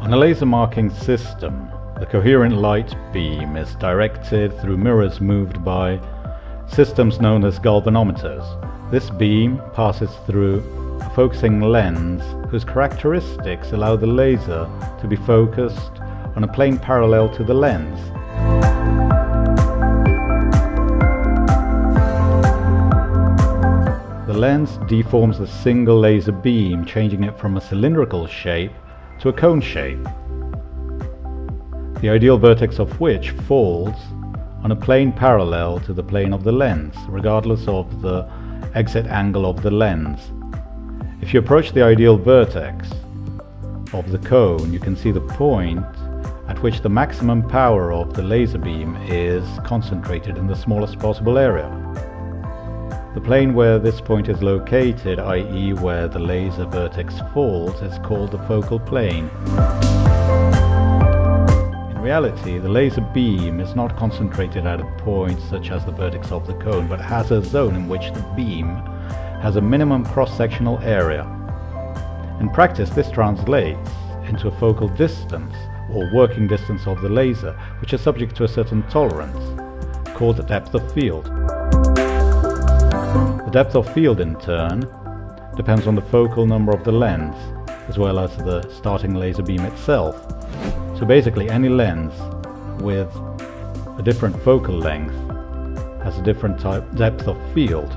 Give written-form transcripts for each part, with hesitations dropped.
On a laser marking system, the coherent light beam is directed through mirrors moved by systems known as galvanometers. This beam passes through a focusing lens whose characteristics allow the laser to be focused on a plane parallel to the lens. The lens deforms the single laser beam, changing it from a cylindrical shape to a cone shape, the ideal vertex of which falls on a plane parallel to the plane of the lens, regardless of the exit angle of the lens. If you approach the ideal vertex of the cone, you can see the point at which the maximum power of the laser beam is concentrated in the smallest possible area. The plane where this point is located, i.e. where the laser vertex falls, is called the focal plane. In reality, the laser beam is not concentrated at a point such as the vertex of the cone, but has a zone in which the beam has a minimum cross-sectional area. In practice, this translates into a focal distance, or working distance of the laser, which is subject to a certain tolerance, called the depth of field. The depth of field, in turn, depends on the focal number of the lens, as well as the starting laser beam itself. So basically, any lens with a different focal length has a different depth of field.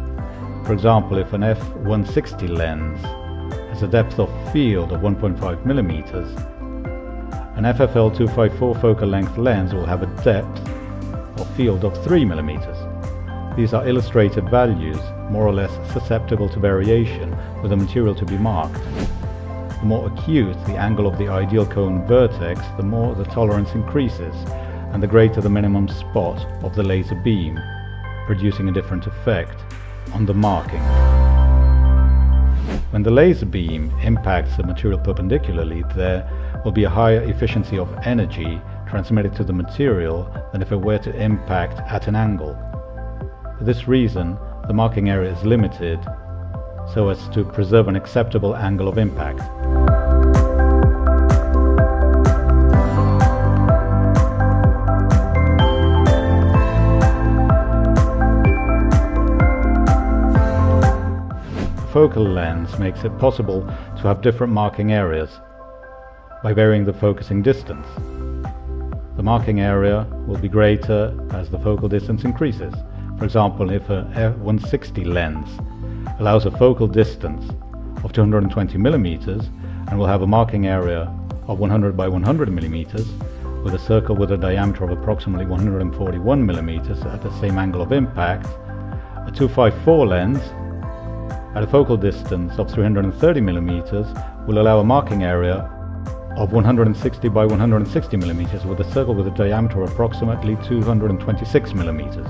For example, if an f160 lens has a depth of field of 1.5 millimeters, an FFL254 focal length lens will have a depth of field of 3 millimeters. These are illustrated values, more or less susceptible to variation, with the material to be marked. The more acute the angle of the ideal cone vertex, the more the tolerance increases, and the greater the minimum spot of the laser beam, producing a different effect on the marking. When the laser beam impacts the material perpendicularly, there will be a higher efficiency of energy transmitted to the material than if it were to impact at an angle. For this reason, the marking area is limited so as to preserve an acceptable angle of impact. The focal lens makes it possible to have different marking areas by varying the focusing distance. The marking area will be greater as the focal distance increases. For example, if a f160 lens allows a focal distance of 220 millimeters and will have a marking area of 100 by 100 millimeters with a circle with a diameter of approximately 141 millimeters at the same angle of impact, a 254 lens at a focal distance of 330 millimeters will allow a marking area of 160 by 160 millimeters with a circle with a diameter of approximately 226 millimeters.